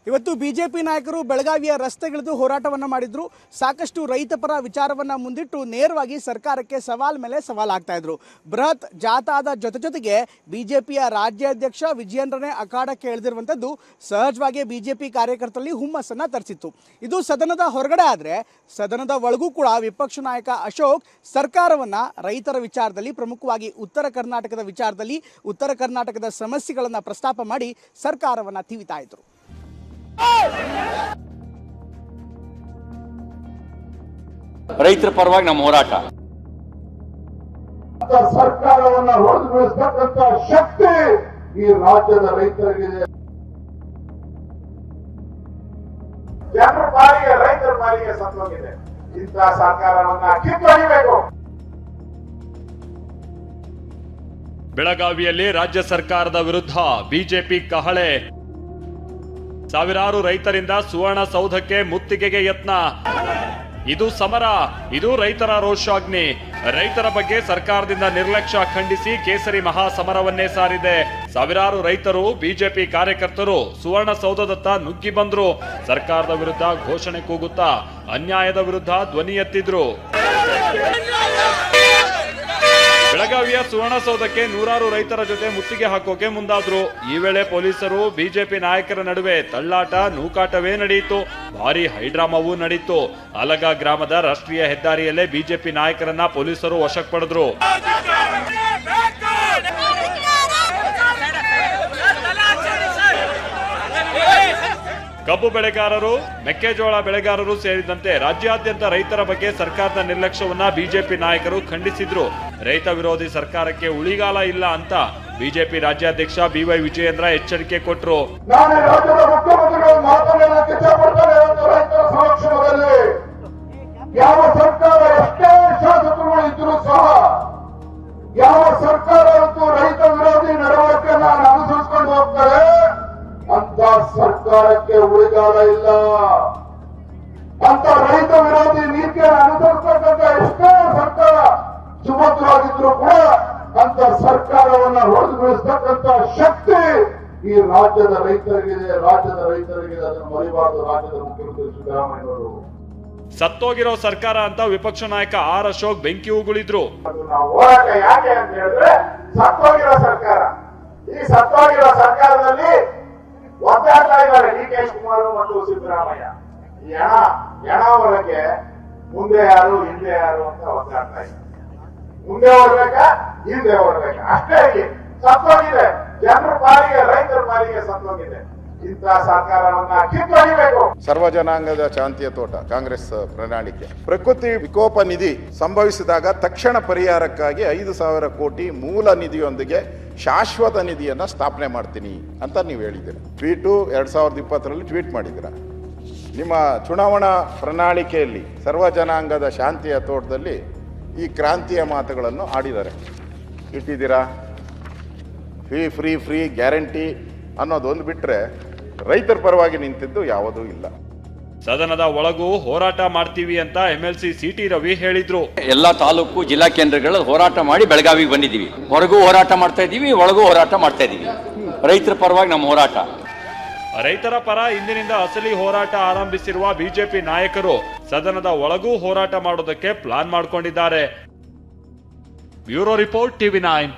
ಇವತ್ತು ಬಿಜೆಪಿ ನಾಯಕರು ಬೆಳಗಾವಿಯ ರಸ್ತೆಗಿಳಿದು ಹೋರಾಟವನ್ನು ಮಾಡಿದ್ರು. ಸಾಕಷ್ಟು ರೈತ ಪರ ವಿಚಾರವನ್ನು ಮುಂದಿಟ್ಟು ನೇರವಾಗಿ ಸರ್ಕಾರಕ್ಕೆ ಸವಾಲ್ ಮೇಲೆ ಸವಾಲ್ ಆಗ್ತಾ ಇದ್ರು. ಬೃಹತ್ ಜಾಥಾದ ಜೊತೆಗೆ ಬಿಜೆಪಿಯ ರಾಜ್ಯಾಧ್ಯಕ್ಷ ವಿಜಯೇಂದ್ರನೇ ಅಖಾಡಕ್ಕೆ ಇಳಿದಿರುವಂಥದ್ದು ಸಹಜವಾಗಿ ಬಿಜೆಪಿ ಕಾರ್ಯಕರ್ತರಲ್ಲಿ ಹುಮ್ಮಸ್ಸನ್ನ ತರಿಸಿತ್ತು. ಇದು ಸದನದ ಹೊರಗಡೆ ಆದರೆ ಸದನದ ಒಳಗೂ ಕೂಡ ವಿಪಕ್ಷ ನಾಯಕ ಅಶೋಕ್ ಸರ್ಕಾರವನ್ನ ರೈತರ ವಿಚಾರದಲ್ಲಿ, ಪ್ರಮುಖವಾಗಿ ಉತ್ತರ ಕರ್ನಾಟಕದ ವಿಚಾರದಲ್ಲಿ, ಉತ್ತರ ಕರ್ನಾಟಕದ ಸಮಸ್ಯೆಗಳನ್ನು ಪ್ರಸ್ತಾಪ ಮಾಡಿ ಸರ್ಕಾರವನ್ನ ತಿವಿತಾ ಇದ್ರು. ರೈತರ ಪರವಾಗಿ ನಮ್ಮ ಹೋರಾಟ, ಸರ್ಕಾರವನ್ನು ಹೊಡೆದು ಬೀಳಿಸತಕ್ಕಂತ ಶಕ್ತಿ ಈ ರಾಜ್ಯದ ರೈತರಿಗಿದೆ. ಜನರ ಪಾಲಿಗೆ, ರೈತರ ಪಾಲಿಗೆ ಸತ್ತೋಗಿದೆ. ಇಂತಹ ಸರ್ಕಾರವನ್ನ ಕಿತ್ತೊಡಿಬೇಕು. ಬೆಳಗಾವಿಯಲ್ಲಿ ರಾಜ್ಯ ಸರ್ಕಾರದ ವಿರುದ್ಧ ಬಿಜೆಪಿ ಕಹಳೆ. ಸಾವಿರಾರು ರೈತರಿಂದ ಸುವರ್ಣಸೌಧಕ್ಕೆ ಮುತ್ತಿಗೆಗೆ ಯತ್ನ. ಇದು ಸಮರ, ಇದು ರೈತರ ರೋಷಾಗ್ನಿ. ರೈತರ ಬಗ್ಗೆ ಸರ್ಕಾರದಿಂದ ನಿರ್ಲಕ್ಷ್ಯ ಖಂಡಿಸಿ ಕೇಸರಿ ಮಹಾಸಮರವನ್ನೇ ಸಾರಿದೆ. ಸಾವಿರಾರು ರೈತರು, ಬಿಜೆಪಿ ಕಾರ್ಯಕರ್ತರು ಸುವರ್ಣಸೌಧದತ್ತ ನುಗ್ಗಿ ಬಂದ್ರು. ಸರ್ಕಾರದ ವಿರುದ್ಧ ಘೋಷಣೆ ಕೂಗುತ್ತಾ ಅನ್ಯಾಯದ ವಿರುದ್ಧ ಧ್ವನಿ ಎತ್ತಿದ್ರು. ಬೆಳಗಾವಿಯ ಸುವರ್ಣಸೌಧಕ್ಕೆ ನೂರಾರು ರೈತರ ಜೊತೆ ಮುತ್ತಿಗೆ ಹಾಕೋಕೆ ಮುಂದಾದ್ರು. ಈ ವೇಳೆ ಪೊಲೀಸರು, ಬಿಜೆಪಿ ನಾಯಕರ ನಡುವೆ ತಳ್ಳಾಟ, ನೂಕಾಟವೇ ನಡೆಯಿತು. ಭಾರಿ ಹೈಡ್ರಾಮಾವೂ ನಡೆಯಿತು. ಅಲಗ ಗ್ರಾಮದ ರಾಷ್ಟ್ರೀಯ ಹೆದ್ದಾರಿಯಲ್ಲೇ ಬಿಜೆಪಿ ನಾಯಕರನ್ನ ಪೊಲೀಸರು ವಶಕ್ಕೆ ಪಡೆದ್ರು. ಕಬ್ಬು ಬೆಳೆಗಾರರು, ಮೆಕ್ಕೆಜೋಳ ಬೆಳೆಗಾರರು ಸೇರಿದಂತೆ ರಾಜ್ಯಾದ್ಯಂತ ರೈತರ ಬಗ್ಗೆ ಸರ್ಕಾರದ ನಿರ್ಲಕ್ಷ್ಯವನ್ನ ಬಿಜೆಪಿ ನಾಯಕರು ಖಂಡಿಸಿದ್ರು. ರೈತ ವಿರೋಧಿ ಸರ್ಕಾರಕ್ಕೆ ಉಳಿಗಾಲ ಇಲ್ಲ ಅಂತ ಬಿಜೆಪಿ ರಾಜ್ಯಾಧ್ಯಕ್ಷ ಬಿವೈ ವಿಜಯೇಂದ್ರ ಎಚ್ಚರಿಕೆ ಕೊಟ್ಟರು. ಯಾವ ಸರ್ಕಾರ ಎಷ್ಟೇ ಶಾಸಕರು ಇದ್ರೂ ಸಹ, ಯಾವ ಸರ್ಕಾರ ರೈತ ವಿರೋಧಿ ನಡವಳಿಕೆಯನ್ನು ಅನುಸರಿಸಿಕೊಂಡು ಹೋಗ್ತಾರೆ, ಅಂತ ಸರ್ಕಾರಕ್ಕೆ ಉಳಿಗಾಲ ಇಲ್ಲ. ಅಂತ ರೈತ ವಿರೋಧಿ ನೀತಿಯನ್ನು ಅನುಸರಿಸತಕ್ಕಂಥ ಎಷ್ಟೇ ಸರ್ಕಾರ ಸುಭದ್ರವಾಗಿದ್ರು ಕೂಡ ಅಂತ ಸರ್ಕಾರವನ್ನ ಹೊಡೆದು ಬೀಳಿಸತಕ್ಕಂಥ ಶಕ್ತಿ ಈ ರಾಜ್ಯದ ರೈತರಿಗಿದೆ. ರಾಜ್ಯದ ರೈತರಿಗಿದೆ, ಅದನ್ನು ಮರಿಬಾರದು. ರಾಜ್ಯದ ಮುಖ್ಯಮಂತ್ರಿ ಸಿದ್ದರಾಮಯ್ಯವರು ಸತ್ತೋಗಿರೋ ಸರ್ಕಾರ ಅಂತ ವಿಪಕ್ಷ ನಾಯಕ ಆರ್ ಅಶೋಕ್ ಬೆಂಕಿ ಉಗುಳಿದ್ರು. ನಾವು ಹೋರಾಟ ಯಾಕೆ ಅಂತ ಹೇಳಿದ್ರೆ, ಸತ್ತೋಗಿರೋ ಸರ್ಕಾರ, ಈ ಸತ್ತೋಗಿರೋ ಸರ್ಕಾರದಲ್ಲಿ ಒದ್ದಾಡ್ತಾ ಇದ್ದಾರೆ ಡಿ ಕೆ ಶಿವಕುಮಾರ್ ಮತ್ತು ಸಿದ್ದರಾಮಯ್ಯ. ಈ ಹೆಣ ಹೊರಗೆ ಮುಂದೆ ಯಾರು ಹಿಂದೆ ಯಾರು ಅಂತ ಒದ್ದಾಡ್ತಾ ಇದ್ದಾರೆ. ಮುಂದೆ ಹೊರಬೇಕಾ, ಹಿಂದೆ ಹೊರಬೇಕಾ, ಅಷ್ಟೇ. ಸತ್ತೋಗಿದೆ, ಜನರ ಪಾಲಿಗೆ, ರೈತರ ಪಾಲಿಗೆ ಸತ್ತೋಗಿದೆ. ಇಂತಹ ಸರ್ಕಾರವನ್ನ ಕಿತ್ತೊಡಿಬೇಕು. ಸರ್ವ ಜನಾಂಗದ ಶಾಂತಿಯ ತೋಟ ಕಾಂಗ್ರೆಸ್ ಪ್ರಣಾಳಿಕೆ. ಪ್ರಕೃತಿ ವಿಕೋಪ ನಿಧಿ ಸಂಭವಿಸಿದಾಗ ತಕ್ಷಣ ಪರಿಹಾರಕ್ಕಾಗಿ 5,000 ಕೋಟಿ ಮೂಲ ನಿಧಿಯೊಂದಿಗೆ ಶಾಶ್ವತ ನಿಧಿಯನ್ನ ಸ್ಥಾಪನೆ ಮಾಡ್ತೀನಿ ಅಂತ ನೀವು ಹೇಳಿದ್ದೀರಾ. ಟ್ವೀಟು 2020ರಲ್ಲಿ ಟ್ವೀಟ್ ಮಾಡಿದ್ದೀರಾ. ನಿಮ್ಮ ಚುನಾವಣಾ ಪ್ರಣಾಳಿಕೆಯಲ್ಲಿ ಸರ್ವ ಜನಾಂಗದ ಶಾಂತಿಯ ತೋಟದಲ್ಲಿ ಈ ಕ್ರಾಂತಿಯ ಮಾತುಗಳನ್ನು ಆಡಿದ್ದಾರೆ, ಇಟ್ಟಿದ್ದೀರಾ. ಫ್ರೀ ಫ್ರೀ ಗ್ಯಾರಂಟಿ ಅನ್ನೋದೊಂದು ಬಿಟ್ರೆ ರೈತರ ಪರವಾಗಿ ನಿಂತಿದ್ದು ಯಾವುದೂ ಇಲ್ಲ. ಸದನದ ಒಳಗೂ ಹೋರಾಟ ಮಾಡ್ತೀವಿ ಅಂತ ಎಂಎಲ್ಸಿ ಸಿಟಿ ರವಿ ಹೇಳಿದ್ರು. ಎಲ್ಲಾ ತಾಲೂಕು ಜಿಲ್ಲಾ ಕೇಂದ್ರಗಳಲ್ಲಿ ಹೋರಾಟ ಮಾಡಿ ಬೆಳಗಾವಿಗೆ ಬಂದಿದ್ದೀವಿ. ಹೊರಗೂ ಹೋರಾಟ ಮಾಡ್ತಾ ಇದ್ದೀವಿ, ಒಳಗೂ ಹೋರಾಟ ಮಾಡ್ತಾ ಇದ್ದೀವಿ. ರೈತರ ಪರವಾಗಿ ನಮ್ಮ ಹೋರಾಟ. ರೈತರ ಪರ ಇಂದಿನಿಂದ ಅಸಲಿ ಹೋರಾಟ ಆರಂಭಿಸಿರುವ ಬಿಜೆಪಿ ನಾಯಕರು ಸದನದ ಒಳಗೂ ಹೋರಾಟ ಮಾಡೋದಕ್ಕೆ ಪ್ಲಾನ್ ಮಾಡಿಕೊಂಡಿದ್ದಾರೆ. Bureau report, TV9.